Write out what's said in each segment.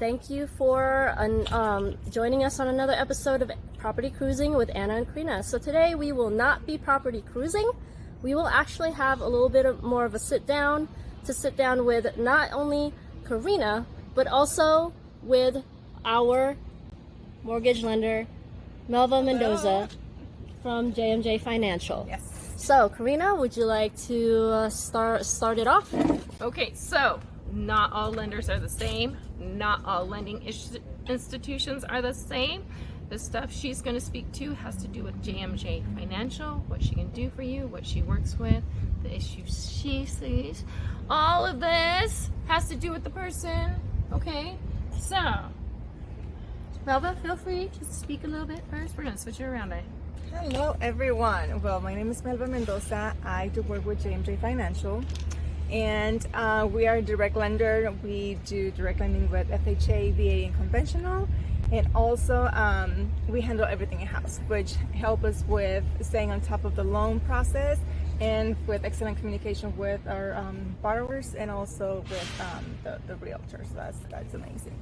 thank you for joining us on another episode of Property Cruising with Anna and Karina. So today we will not be property cruising. We will actually have a little bit more of a sit down with not only Karina, but also with our mortgage lender, Melva Mendoza from JMJ Financial. Yes. So Karina, would you like to start it off? Okay, so not all lenders are the same. Not all lending institutions are the same. The stuff she's going to speak to has to do with JMJ Financial, what she can do for you, what she works with, the issues she sees. All of this has to do with the person. Okay, so Melva, feel free to speak a little bit first. We're going to switch it around. Hello everyone. Well, my name is Melva Mendoza. I do work with JMJ Financial, and we are a direct lender. We do direct lending with FHA, VA, and conventional, and also we handle everything in-house, which help us with staying on top of the loan process and with excellent communication with our borrowers and also with the realtors. That's amazing.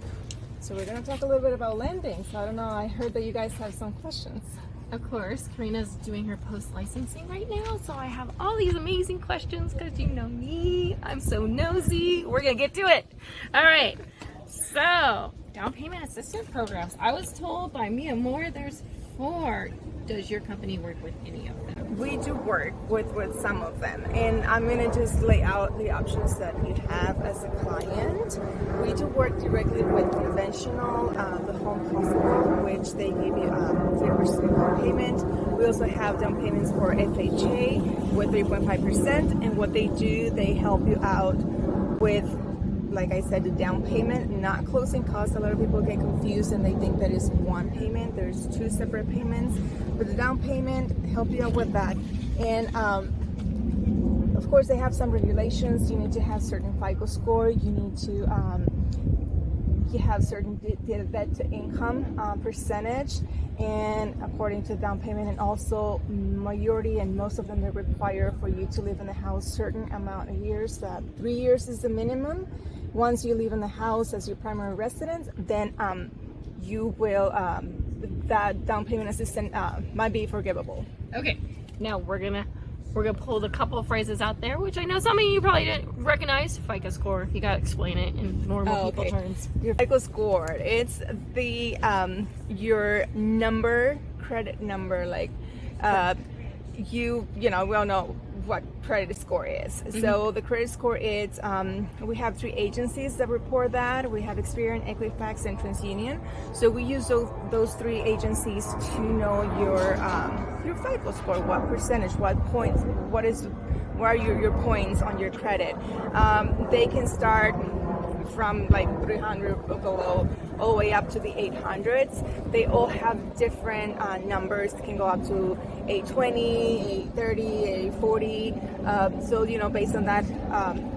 So we're going to talk a little bit about lending. So I don't know, I heard that you guys have some questions. Of course, Karina's doing her post-licensing right now, so I have all these amazing questions because you know me, I'm so nosy. We're gonna get to it. All right, so down payment assistance programs. I was told by Mia Moore there's 4. Does your company work with any of them? We do work with some of them, and I'm going to just lay out the options that you have as a client. We do work directly with conventional, the home cost loan, which they give you 3% down payment. We also have down payments for FHA with 3.5%, and what they do, they help you out with, like I said, the down payment, not closing costs. A lot of people get confused and they think that is one payment. There's 2 separate payments. But the down payment help you out with that. And of course, they have some regulations. You need to have certain FICO score. You need to you have certain debt to income percentage, and according to down payment, and also majority and most of them, they require for you to live in the house certain amount of years. 3 years is the minimum. Once you live in the house as your primary residence, then you will that down payment assistance might be forgivable. Okay, now we're gonna pull a couple of phrases out there, which I know some of you probably didn't recognize. FICO score, you gotta explain it in normal people terms. Your FICO score, it's the your number, credit number, like you know, we all know what credit score is. Mm-hmm. So the credit score is, we have 3 agencies that report that. We have Experian, Equifax, and TransUnion. So we use those 3 agencies to know your FICO score, what percentage, what points, what are your points on your credit. They can start from like 300 below all the way up to the 800s. They all have different numbers. It can go up to 820, 830, 840. So, you know, based on that,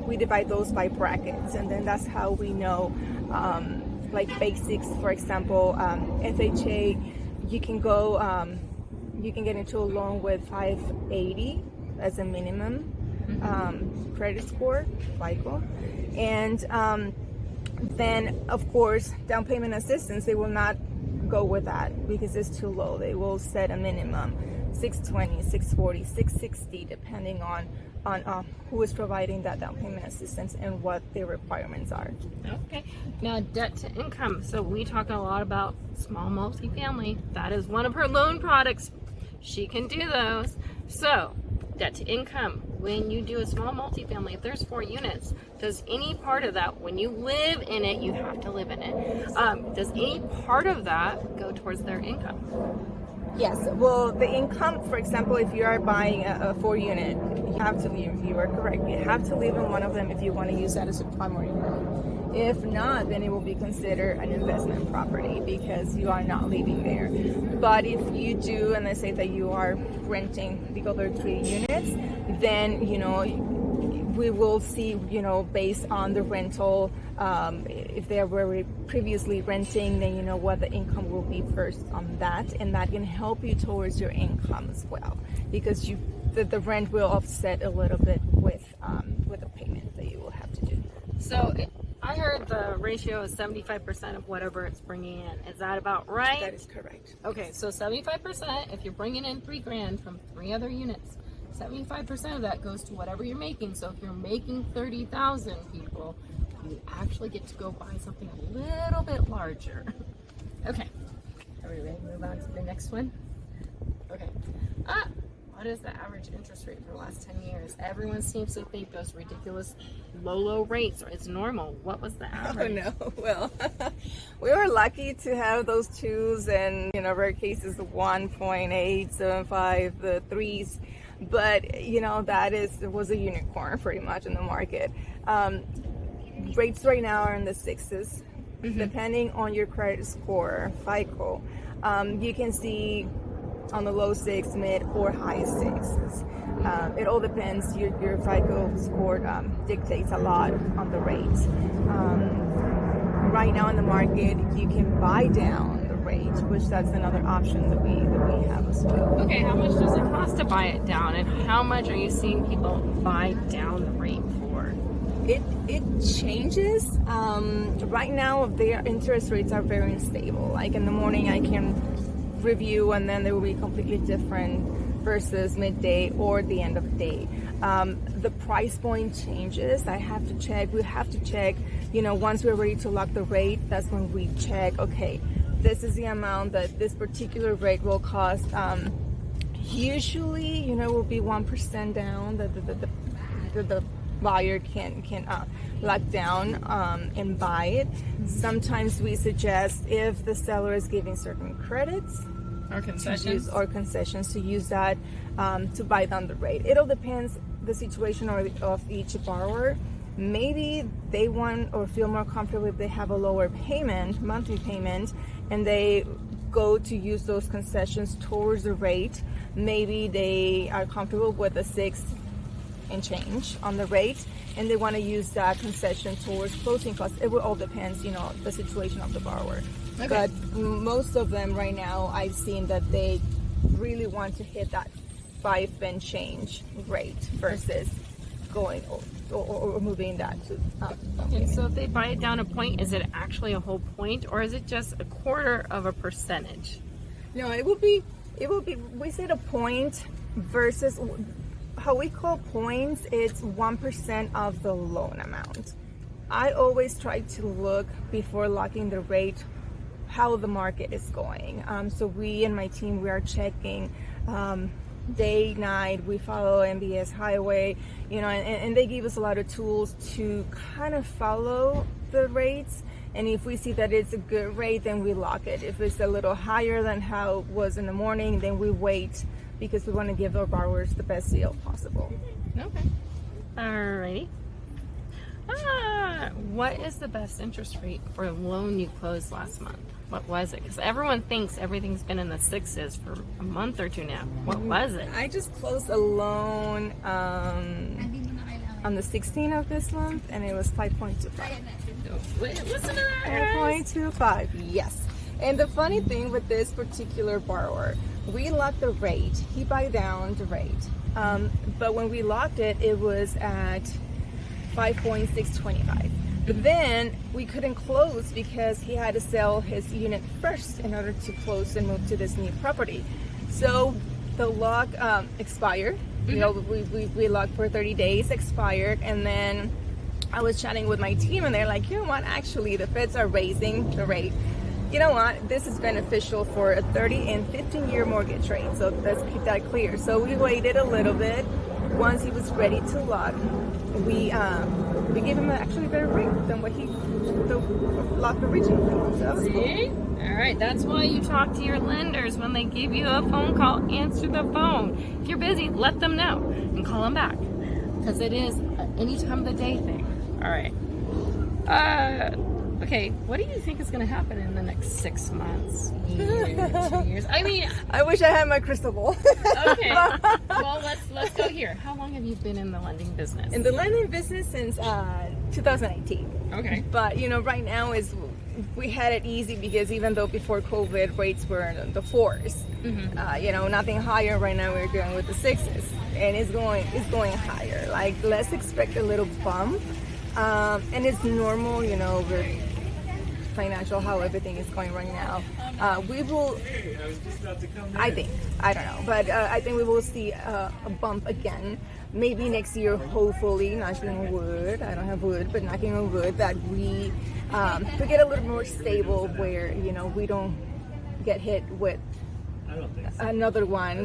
we divide those by brackets, and then that's how we know, like basics, for example, FHA, you can go, you can get into a loan with 580 as a minimum credit score, FICO. And then, of course, down payment assistance, they will not go with that because it's too low. They will set a minimum 620, 640, 660, depending on who is providing that down payment assistance and what their requirements are. Okay. Now, debt to income. So we talk a lot about small multifamily. That is one of her loan products. She can do those. So, debt to income. When you do a small multifamily, if there's 4 units, does any part of that, when you live in it, you have to live in it, does any part of that go towards their income? Yes. Well, the income, for example, if you are buying a 4-unit, you have to live. You are correct. You have to live in one of them if you want to use that as a primary unit. If not, then it will be considered an investment property because you are not living there. But if you do, and let's say that you are renting the other 3 units, then, you know, we will see, you know, based on the rental, if they were previously renting, then you know what the income will be first on that, and that can help you towards your income as well, because the rent will offset a little bit with the payment that you will have to do. So I heard the ratio is 75% of whatever it's bringing in. Is that about right? That is correct. Okay, so 75%, if you're bringing in $3,000 from 3 other units, 75% of that goes to whatever you're making. So if you're making 30,000 people, you actually get to go buy something a little bit larger. Okay, are we ready to move on to the next one? Okay. What is the average interest rate for the last 10 years? Everyone seems to think those ridiculous low rates is normal. What was the average? Oh no, well, we were lucky to have those twos and, rare cases, the 1.875, the threes. But, that was a unicorn pretty much in the market. Rates right now are in the sixes, depending on your credit score, FICO. You can see on the low six, mid or high sixes. It all depends. Your FICO score dictates a lot on the rate. Right now in the market, you can buy down the rate, which that's another option that we have as well. Okay, how much does it cost to buy it down, and how much are you seeing people buy down the rate for? It changes. Right now, their interest rates are very unstable. Like in the morning, I can review, and then they will be completely different versus midday or the end of the day. The price point changes. I have to check. We have to check. Once we're ready to lock the rate, that's when we check. Okay, this is the amount that this particular rate will cost. Usually, will be 1% down. The buyer can lock down and buy it. Sometimes we suggest, if the seller is giving certain credits or concessions to use that to buy down the rate. It all depends the situation of each borrower. Maybe they want or feel more comfortable if they have a lower monthly payment, and they go to use those concessions towards the rate. Maybe they are comfortable with a 6 and change on the rate, and they want to use that concession towards closing costs. It will all depends, the situation of the borrower. Okay. But most of them right now, I've seen that they really want to hit that 5 and change rate versus going or moving that to. And so if they buy it down a point, is it actually a whole point, or is it just a quarter of a percentage? No, it will be. We said a point versus. How we call points, it's 1% of the loan amount. I always try to look before locking the rate how the market is going. So we and my team, we are checking day, night. We follow MBS Highway, and they give us a lot of tools to kind of follow the rates. And if we see that it's a good rate, then we lock it. If it's a little higher than how it was in the morning, then we wait, because we want to give our borrowers the best deal possible. Okay. Alrighty. What is the best interest rate for a loan you closed last month? What was it? Because everyone thinks everything's been in the sixes for a month or two now. What was it? I just closed a loan on the 16th of this month, and it was 5.25. Listen to that. 5.25. Yes. And the funny thing with this particular borrower, we locked the rate. He buy down the rate. But when we locked it, it was at 5.625. But then we couldn't close because he had to sell his unit first in order to close and move to this new property. So the lock expired. We locked for 30 days, expired, and then I was chatting with my team, and they're like, you know what, actually the feds are raising the rate. You know what, this is beneficial for a 30 and 15-year mortgage rate, so let's keep that clear. So we waited a little bit. Once he was ready to lock, we gave him actually a better rate than what he locked originally. So that was cool. All right, that's why you talk to your lenders. When they give you a phone call, answer the phone. If you're busy, let them know and call them back, because it is any time of the day thing. All right. Okay, what do you think is going to happen in the next 6 months, year, 2 years? I mean, I wish I had my crystal ball. Okay, well, let's go here. How long have you been in the lending business? In the lending business since 2018. Okay. But right now we had it easy, because even though before COVID rates were in the 4s, nothing higher. Right now we're going with the 6s, and it's going higher. Like, let's expect a little bump And it's normal, you know, with financial, how everything is going right now. We will, I think, I don't know, but I think we will see a bump again. Maybe next year, hopefully, knocking on wood, I don't have wood, but knocking on wood, that we get a little more stable where, you know, we don't get hit with another point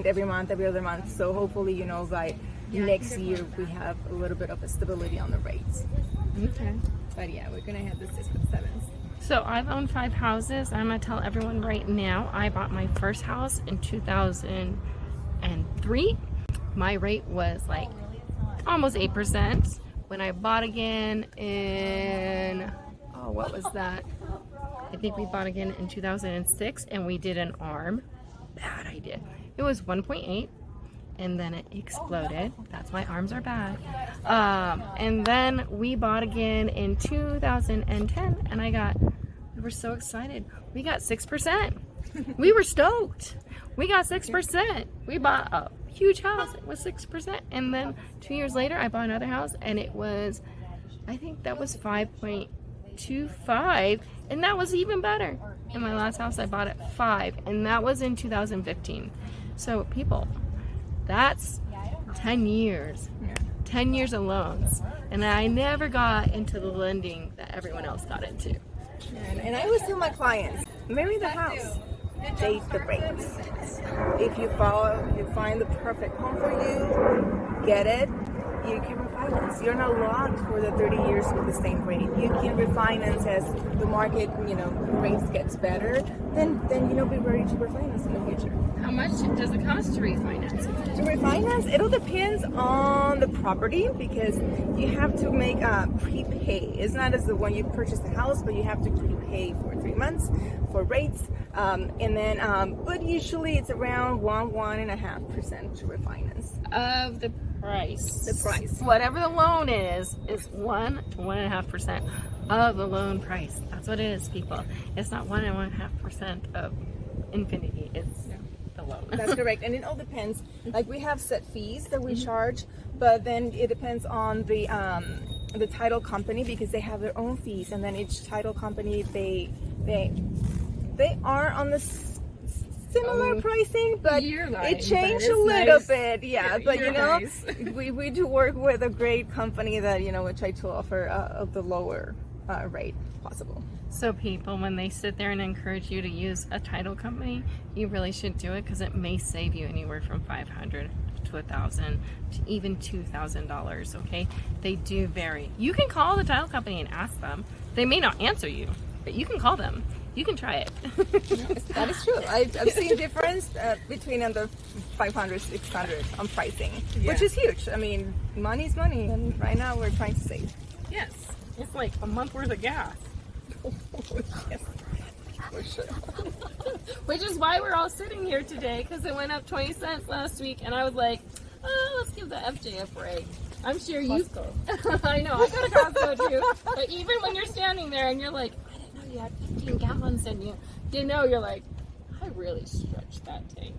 every month, every other month. So hopefully, you know, by next year, we have a little bit of a stability on the rates. Okay. But yeah, we're gonna have the 6 and 7s. So I've owned 5 houses. I'm gonna tell everyone right now, I bought my first house in 2003. My rate was like almost 8%. When I bought again in, oh, what was that? I think we bought again in 2006 and we did an ARM. Bad idea. It was 1.8 and then it exploded. That's why ARMs are bad. And then we bought again in 2010 and we were so excited. We got 6%. We were stoked. We got 6%. We bought a huge house. It was 6%. And then 2 years later, I bought another house and it was, I think that was 5.25. And that was even better. In my last house, I bought at 5. And that was in 2015. So people, that's 10 years. 10 years of loans. And I never got into the lending that everyone else got into. And I always tell my clients, marry the house, date the rates. If you find the perfect home for you, get it, you can refinance. You're not locked for the 30 years with the same rate. You can refinance as the market, you know, rates gets better, then you know, be ready to refinance in the future. How much does it cost to refinance? To refinance, it'll depend on the property because you have to make a prepay. It's not as the one you purchase the house, but you have to prepay for 3 months for rates. And then, but usually it's around 1.5% to refinance. Of the price. The price. Whatever the loan is 1 to 1.5% of the loan price. That's what it is, people. It's not 1 and 1.5% of infinity. It's the loan. That's correct. And it all depends. Like we have set fees that we charge, but then it depends on the title company because they have their own fees, and then each title company they are on the similar pricing, but it changed a little bit. Yeah, but you know, we do work with a great company that, you know, we try to offer of the lower rate possible. So people, when they sit there and encourage you to use a title company, you really should do it because it may save you anywhere from $500 to $1,000 to even $2,000. Okay, they do vary. You can call the title company and ask them. They may not answer you, but you can call them. You can try it. That is true. I've seen a difference between under 500, 600 on pricing, which is huge. I mean, money's money, and right now we're trying to save. Yes, it's like a month worth of gas. Yes, for sure. Which is why we're all sitting here today, because it went up 20 cents last week, and I was like, oh, let's give the FJ a break. I'm sure you. I know, I got a Costco too. But even when you're standing there and you're like, you had 15 gallons and you didn't know, you're like, I really stretched that tank.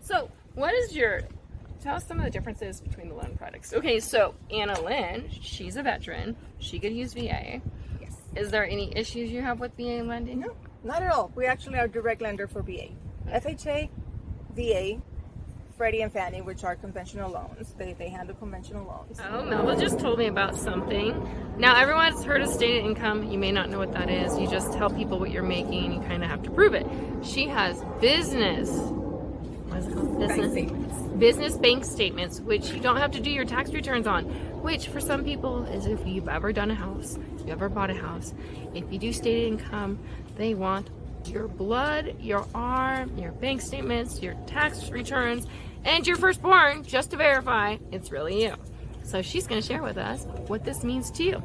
So what is tell us some of the differences between the loan products. Okay, so Analyn, she's a veteran. She could use VA. Yes. Is there any issues you have with VA lending? No, not at all. We actually are a direct lender for VA. FHA, VA, Freddie and Fannie, which are conventional loans. They handle conventional loans. Oh, Melva just told me about something. Now, everyone's heard of stated income. You may not know what that is. You just tell people what you're making and you kind of have to prove it. She has business. What is it called? Business bank statements, which you don't have to do your tax returns on, which for some people is if you've ever done a house, if you ever bought a house, if you do stated income, they want your blood, your arm, your bank statements, your tax returns, and your firstborn just to verify it's really you. So she's going to share with us what this means to you.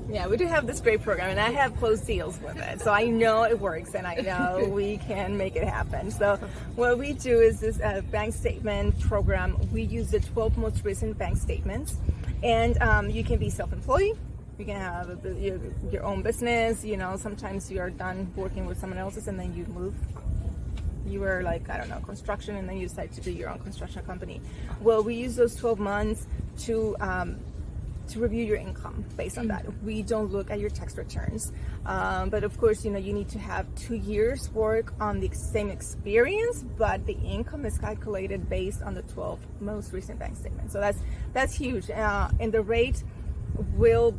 Yeah, we do have this great program, and I have closed deals with it, so I know it works, and I know we can make it happen. So what we do is this bank statement program. We use the 12 most recent bank statements, and you can be self-employed. You can have your own business. You know, sometimes you are done working with someone else's, and then you move you were like, I don't know, construction, and then you decide to do your own construction company. Well, we use those 12 months to review your income based on that. We don't look at your tax returns. But of course, you need to have 2 years work on the same experience, but the income is calculated based on the 12 most recent bank statements. So that's huge. And the rate will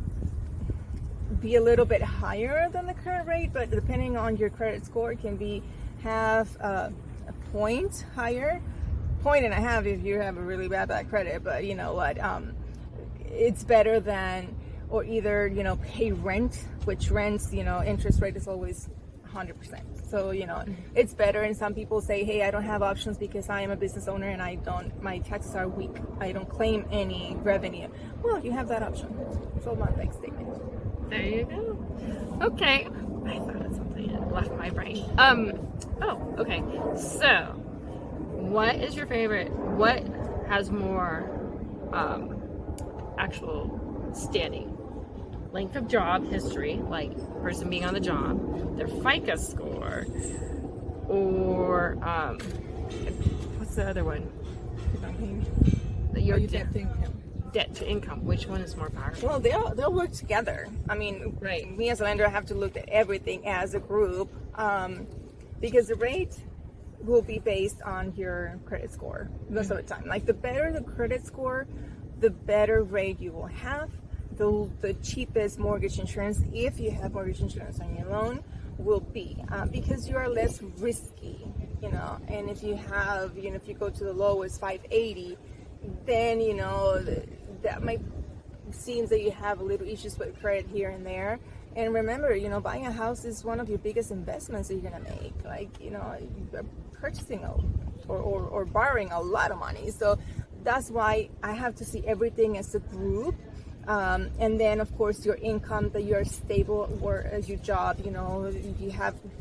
be a little bit higher than the current rate, but depending on your credit score, it can be half a point higher, point and a half if you have a really bad credit. But you know what? It's better than, or either, pay rent, which rents, interest rate is always 100%. So, it's better. And some people say, hey, I don't have options because I am a business owner and my taxes are weak. I don't claim any revenue. Well, you have that option. 12-month bank statement. There you go. Okay. I thought of something and it left my brain. Okay. So, what is your favorite? What has more actual standing? Length of job history, like person being on the job, their FICO score, or what's the other one? Your debt to income. Debt to income. Which one is more powerful? Well, they'll work together. I mean, right. Me as a lender, I have to look at everything as a group, because the rate will be based on your credit score most of the time. Like, the better the credit score, the better rate you will have. The cheapest mortgage insurance, if you have mortgage insurance on your loan, will be because you are less risky, and if you have, if you go to the lowest 580, then that might seems that you have a little issues with credit here and there. And remember, buying a house is one of your biggest investments that you're gonna make. Like, you're purchasing or borrowing a lot of money. So that's why I have to see everything as a group. And then, of course, your income, that you're stable, or as your job,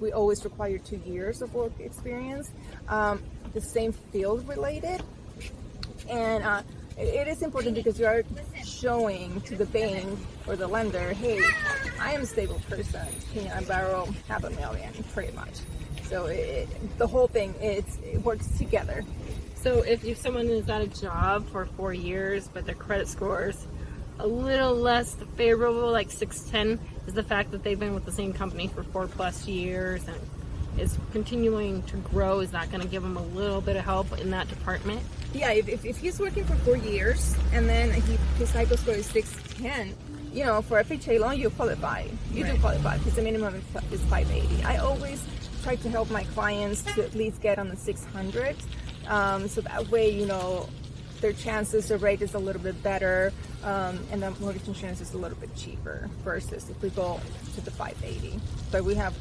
we always require 2 years of work experience, the same field related. And it is important because you are showing to the bank or the lender, hey, I am a stable person. I borrow $500,000 pretty much. So the whole thing, it works together. So if someone is at a job for 4 years, but their credit scores a little less favorable, like 610, is the fact that they've been with the same company for 4+ years and is continuing to grow, is that going to give them a little bit of help in that department? Yeah, if he's working for 4 years and then his FICO score is 610, for FHA loan, you qualify. You do qualify because the minimum is 580. I always try to help my clients to at least get on the 600, so that way, their chances, the rate is a little bit better, and the mortgage insurance is a little bit cheaper versus if we go to the 580. But we have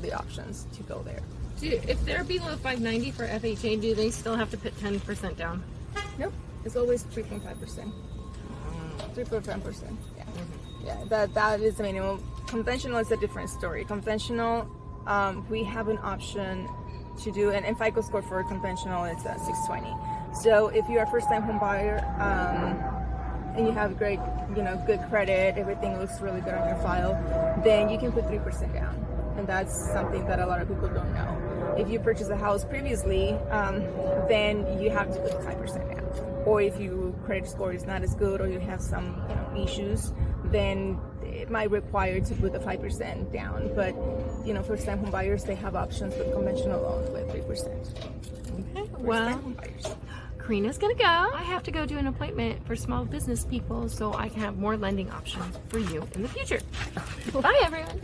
the options to go there. If they're below 590 for FHA, do they still have to put 10% down? Nope, it's always 3.5%. 3.5%. Yeah, yeah. That is the minimum. Conventional is a different story. Conventional, we have an option to do, and FICO score for conventional is 620. So if you're a first-time home buyer and you have great, good credit, everything looks really good on your file, then you can put 3% down. And that's something that a lot of people don't know. If you purchased a house previously, then you have to put 5% down. Or if your credit score is not as good, or you have some issues, then it might require to put the 5% down. But first-time home buyers, they have options with conventional loans with 3%. Okay. Well, Karina's gonna go. I have to go do an appointment for small business people so I can have more lending options for you in the future. Bye, everyone.